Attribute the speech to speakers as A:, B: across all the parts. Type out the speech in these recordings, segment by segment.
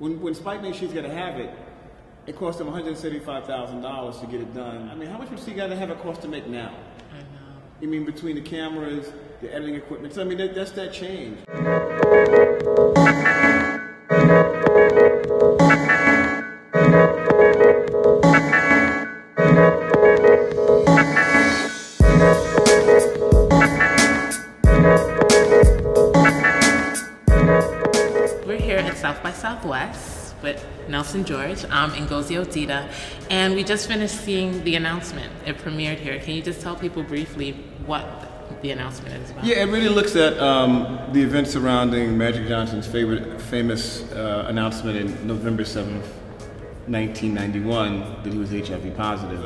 A: When Spike made She's Gotta Have It, it cost him $175,000 to get it done. I mean, how much would She Gotta Have It cost to make now?
B: I know.
A: You mean between the cameras, the editing equipment? So I mean, that's that change.
B: We're here at South by Southwest with Nelson George and Ngozi Odida, and we just finished seeing the announcement. It premiered here. Can you just tell people briefly what the announcement is about?
A: Yeah, it really looks at the events surrounding Magic Johnson's famous announcement in November 7th, 1991, that he was HIV positive.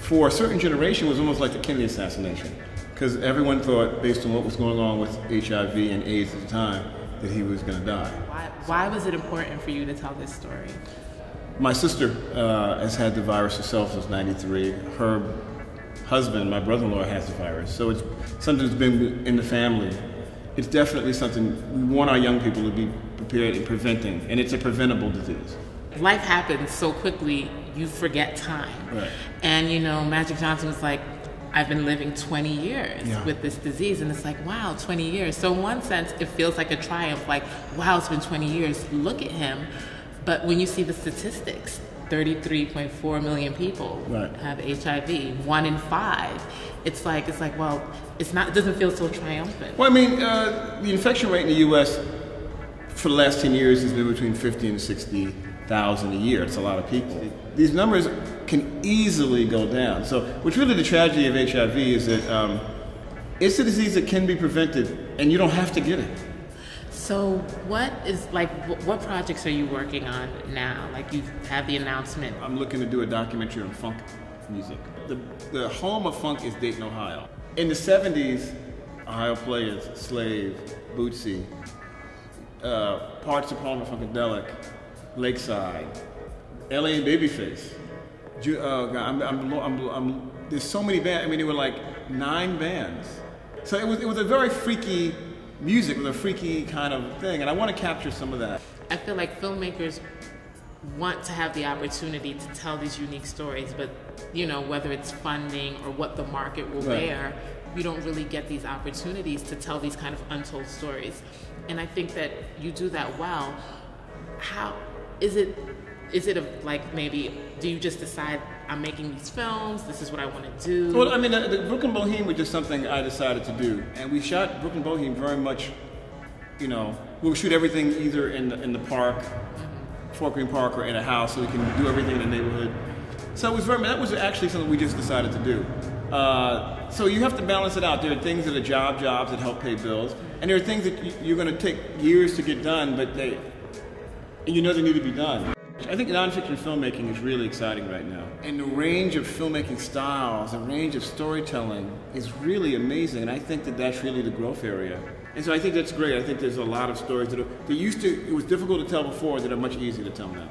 A: For a certain generation, it was almost like the Kennedy assassination, because everyone thought, based on what was going on with HIV and AIDS at the time, that he was going to die.
B: Why was it important for you to tell this story?
A: My sister has had the virus herself since '93. Her husband, my brother-in-law, has the virus. So it's something that's been in the family. It's definitely something we want our young people to be prepared in preventing, and it's a preventable disease.
B: Life happens so quickly, you forget time.
A: Right.
B: And you know, Magic Johnson was like, I've been living 20 years
A: Yeah.
B: with this disease, and it's like, wow, 20 years. So in one sense, it feels like a triumph, like, wow, it's been 20 years, look at him. But when you see the statistics, 33.4 million people
A: Right.
B: have HIV, 1 in 5. It's like, well, it doesn't feel so triumphant.
A: Well, I mean, the infection rate in the U.S. for the last 10 years has been between 50 and 60,000 a year. It's a lot of people. These numbers can easily go down. So what's really the tragedy of HIV is that it's a disease that can be prevented, and you don't have to get it.
B: So what projects are you working on now? Like, you've had the announcement.
A: I'm looking to do a documentary on funk music. The home of funk is Dayton, Ohio. In the 70s, Ohio players, Slave, Bootsy, parts of Palmer Funkadelic, Lakeside, LA and Babyface. There's so many bands. I mean, there were like 9 bands. So it was a very freaky music with a freaky kind of thing, and I want to capture some of that.
B: I feel like filmmakers want to have the opportunity to tell these unique stories, but you know, whether it's funding or what the market will
A: Right.
B: bear, you don't really get these opportunities to tell these kind of untold stories. And I think that you do that well. How is it like, maybe do you just decide, I'm making these films, this is what I want to do?
A: Well, I mean, the Brooklyn Boheme was just something I decided to do, and we shot Brooklyn Boheme very much, you know, we'll shoot everything either in the park, Fort Greene Park, or in a house, so we can do everything in the neighborhood. So that was actually something we just decided to do. So you have to balance it out. There are things that are jobs that help pay bills, and there are things that you're going to take years to get done, but you know they need to be done. I think nonfiction filmmaking is really exciting right now. And the range of filmmaking styles, the range of storytelling is really amazing, and I think that that's really the growth area. And so I think that's great. I think there's a lot of stories that it was difficult to tell before, that are much easier to tell now.